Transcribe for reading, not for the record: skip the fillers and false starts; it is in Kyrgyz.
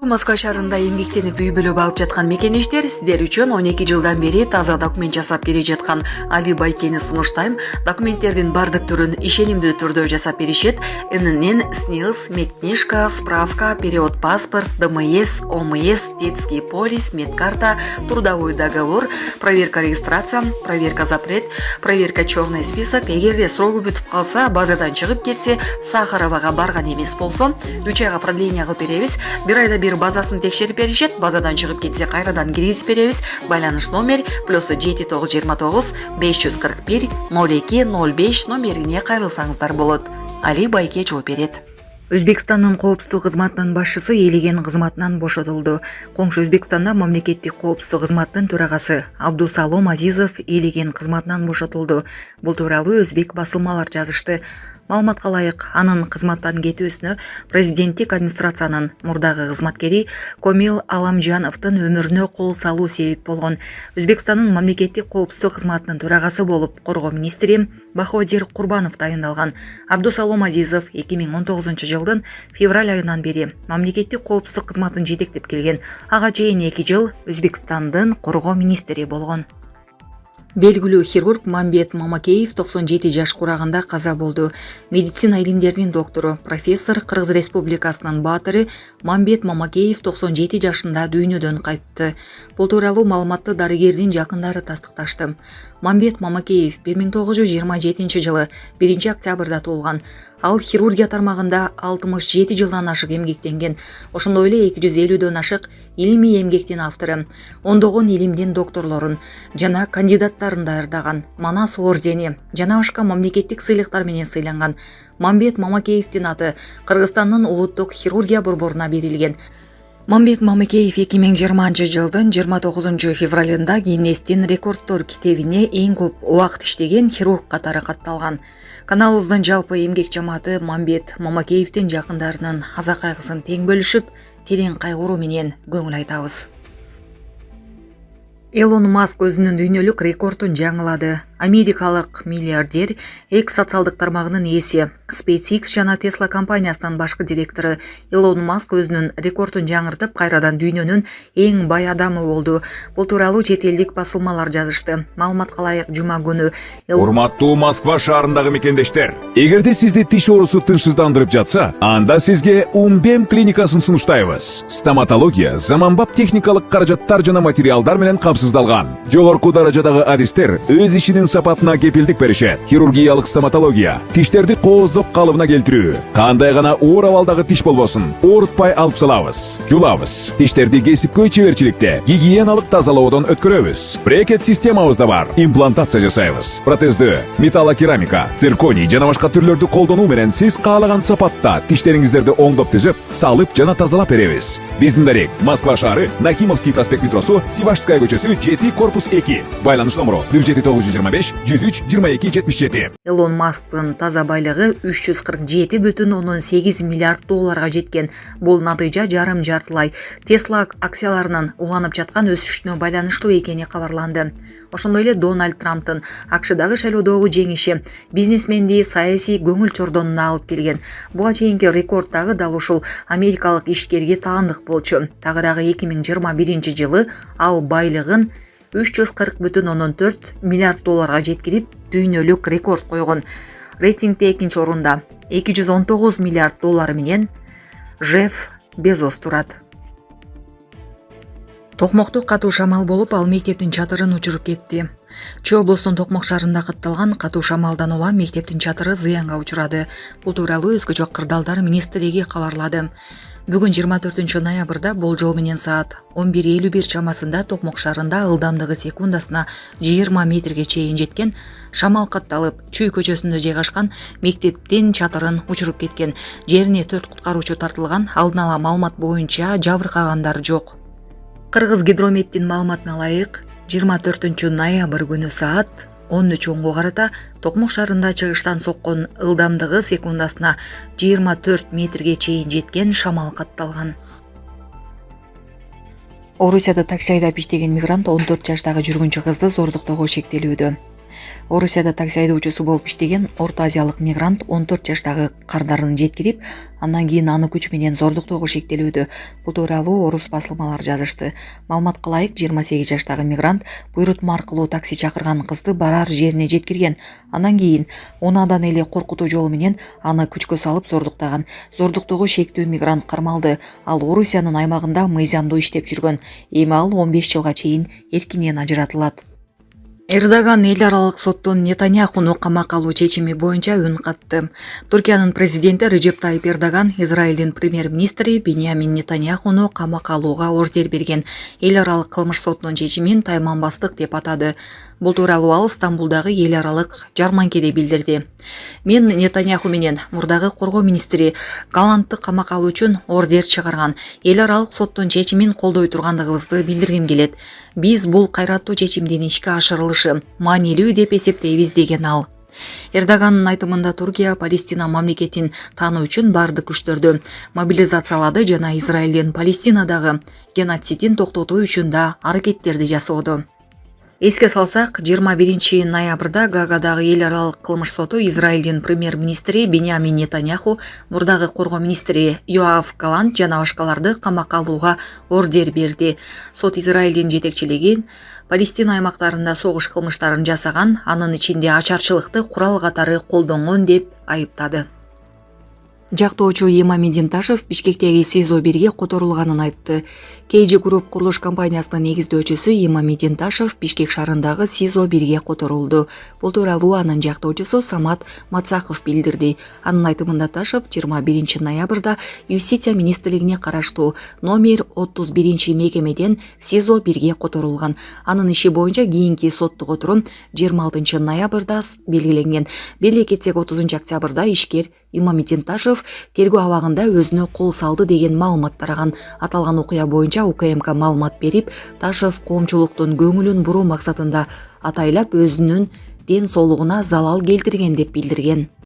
Москва шаарында эмгектенип үй бүлө багып жаткан мекенештер, сиздер үчүн 12 жылдан бери таза документ жасап келе жаткан Али Байкени сунуштайм. Документтердин бардык түрүн ишенимдүү түрдө жасап беришет. ИНН, СНИЛС, медкнижка, справка, перевод паспорт, ДМС, ОМС, детский полис, медкарта, трудовой договор, проверка регистрация, проверка запрет, проверка черный список. Эгерде срогу бүтүп калса, базадан чыгып кетсе, Сахаровага барган эмес болсо, 3 айга продление кылып беребиз. 1 айда бир базасын текшерип беришет. Базадан чыгып кетсе, кайрадан киргизип беребиз. Байланыш номер +7929 541 02 05 номерине кайрылсаңыздар болот. Али Байке жооп берет. Өзбекстандын коопсуздук кызматынын башчысы Элеген кызматынан бошотулду. Коңшу Өзбекстанда мамлекеттик коопсуздук кызматынын төрагасы Абдусалом Азизов Элеген кызматынан бошотулду. Бул тууралуу өзбек басылмалар жазышты. Маалыматка ылайык, анын кызматтан кетүүсүнө президенттик администрациянын мурдагы кызматкери Комил Аламжановдун өмүрүнө кол салуу себеп болгон. Өзбекстандын мамлекеттик коопсуздук кызматынын төрагасы болуп коргоо министри Баходир Курбанов тайындалган. Абдусалом Азизов 2019 жылдын февраль айынан бери мамлекеттик коопсуздук кызматын жетектеп келген. Ага чейин 2 жыл Өзбекстандын коргоо министри болгон. Белгилүү хирург Мамбет Мамакеев 97 жаш курагында каза болду. Медицина илимдеринин доктору, профессор, Кыргыз Республикасынын баатыры Мамбет Мамакеев 97 жашында дүйнөдөн кайтты. Бул тууралуу маалыматты дарыгердин жакындары тастыкташты. Мамбет Мамакеев 1927 жылы 1 октябрда туулган. Ал хирургия тармагында 67 жылдан ашык эмгектенген. Ошондой эле 250дөн ашык илимий эмгектин автору. Ондогон илимдин докторлорун жана кандидаттарын даярдаган. Манас ордени жана башка мамлекеттик сыйлыктар менен сыйланган. Мамбет Мамакеевдин аты Кыргызстандын улуттук хирургия борборуна берилген. Мамбет Мамакеев 2020 жылдын 29 февралында Гиннестин рекордтор китебине эң көп убакыт иштеген хирург катары катталган. Каналыбыздын жалпы эмгек жамааты Мамбет Мамакеевдин жакындарынын аза кайгысын тең бөлүшүп, терең кайгыруу менен көңүл айтабыз. Элон Маск өзүнүн дүйнөлүк рекордун жаңылады. Америкалык миллиардер X социалдык тармагынын ээси, SpaceX жана Tesla компаниясынын башкы директору Элон Маск өзүнүн рекордун жаңыртып, кайрадан дүйнөнүн эң бай адамы болду. Бул тууралуу чет элдик басылмалар жазышты. Маалыматка ылайык, жума күнү Урматтуу Москва шаарындагы мекендештер, эгерде сизди тиш оорусу тынчсыздандырып жатса, анда сизге Умбем клиникасын сунуштайбыз. Стоматология заманбап техникалык каражаттар жана материалдар менен камсыздалган. Жогорку даражадагы адистер өз ишинин сапатына кепилдик беришет. Хирургиялык стоматология, тиштерди кооздоп калыбына келтирүү. Кандай гана оор абалдагы тиш болбосун, оорутпай алып салабыз, жулабыз. Тиштерди кесипкөй чеберчиликте, гигиеналык тазалоодон өткөрөбүз. Брекет системабыз да бар. Имплантация жасайбыз. Протездүү, металлокерамика, цирконий жана башка түрлөрдү колдонуу менен сиз каалаган сапатта тиштериңиздерди оңдоп түзөп, салып жана тазалап беребиз. Биздин дарек Москва шаары, Нахимовский проспект метросу, Сивашская көчөсү 7 корпус 2. Байланыш номеру +7925 103 22 77. Элон Масктын таза байлыгы 347,8 миллиард долларга жеткен. Бул натыйжа жарым жартылай Tesla акцияларынын уланып жаткан өсүшүнө байланыштуу экени кабарланды. Ошондой эле Дональд Трамптын АКШдагы шайлоодогу жеңиши бизнесменди саясий көңүл чордонуна алып келген. Буга чейинки рекорд дагы дал ушул америкалык ишкерге таандык болчу. Тагыраагы 2021 жылы ал байлыгын 340,4 миллиард долларга жеткирип, дүйнөлүк рекорд койгон. Рейтингде 2-нчи орунда 219 миллиард доллары менен Джефф Безос турат. Токмокту катуу шамал болуп, ал мектептин чатырын учуруп кетти. Чүй облусунун Токмок шаарында катталган катуу шамалдан улам мектептин чатыры зыянга учурады. Бул тууралуу Өзгөчө кырдаалдар министрлиги кабарлады. Бүгүн 24 ноябрда болжол менен саат 11:51 чамасында Токмок шаарында ылдамдыгы секундасына 20 метрге чейин жеткен шамал катталып, Чүй көчөсүндө жайгашкан мектептин чатырын учуруп кеткен. Жерине 4 куткаруучу тартылган. Алдын ала маалымат боюнча жабыркагандар жок. Кыргыз гидрометтин маалыматына ылайык, 24 ноябрь күнү саат 13:10 карата Токмок шаарында чыгыштан соккон ылдамдыгы секундасына 24 метрге чейин жеткен шамал катталган. Орусияда такси айдап иштеген мигрант 14 жаштагы жүргүнчү кызды зордуктоого шектелүүдө. Орусияда такси айдоочусу болуп иштеген Орто Азиялык мигрант 14 жаштагы кардарын жеткирип, андан кийин аны күч менен зордуктоого шектелүүдө. Бул тууралуу орус басылмалары жазышты. Маалыматка ылайык, 28 жаштагы мигрант буйрутма аркылуу такси чакырган кызды барар жерине жеткирген. Андан кийин унаадан эле коркутуу жолу менен аны күчкө салып зордуктаган. Зордуктоого шектүү мигрант кармалды. Ал Орусиянын аймагында мыйзамдуу иштеп жүргөн. Эми ал 15 жылга чейин эркинен ажыратылат. Эрдоган эл аралык соттон Нетаньяхуну камакка алуу чечими боюнча үн катты. Туркиянын президенти Реджеп Тайип Эрдоган Израилдин премьер-министри Биньямин Нетаньяхуну камакка алууга ордер берген. Эл аралык кылмыш сотунун чечимин тайманбастык деп атады. Бул тууралуу ал Стамбулдагы эл аралык жарманкеде билдирди. Мен Нетаньяху менен мурдагы коргоо министри Галантты камакка алуу үчүн ордер чыгарган. Эл аралык соттун чечимин колдой тургандыгыбызды билдиргим келет. Биз бул кайраттуу чечимдин ишке ашырылышы маанилүү деп эсептейбиз деген ал. Эрдогандын айтымында Туркия Палестина мамлекетин таануу үчүн бардык күчтөрдү мобилизациялады жана Израилдин Палестинадагы геноцидин токтотуу үчүн да аракеттерди жасоодо. Эске салсак, 21 ноябрда Гаагадагы эл аралык кылмыш соту Израилдин премьер-министри Биньямин Нетаньяху, мурдагы коргоо министри Йоав Галант жана башкаларды камакка алууга ордер берди. Сот Израилдин жетекчилигин Палестина аймактарында согуш кылмыштарын жасаган, анын ичинде ачарчылыкты курал катары колдонгон деп айыптады. Жактоочу Имамидин Ташев Бишкектеги СИЗО 1ге которулганын айтты. KG Group курулуш компаниясынын негиздөөчүсү Имамидин Ташев Бишкек шаарындагы СИЗО 1ге которулду. Бул тууралуу анын жактоочусу Самат Мацаков билдирди. Анын айтымында Ташев 21 ноябрда Юстиция министрлигине караштуу номер 31 мекемеден СИЗО 1ге которулган. Анын иши боюнча кийинки соттук отурум 26 ноябрда белгиленген. Беле кетсек 30 октябрда ишкер Имамидин Ташев тергөө абагында өзүнө кол салды деген маалымат тараган. Аталган окуя боюнча УКМК маалымат берип, Ташев коомчулуктун көңүлүн буруу максатында атайлап өзүнүн ден соолугуна залал келтирген деп билдирген.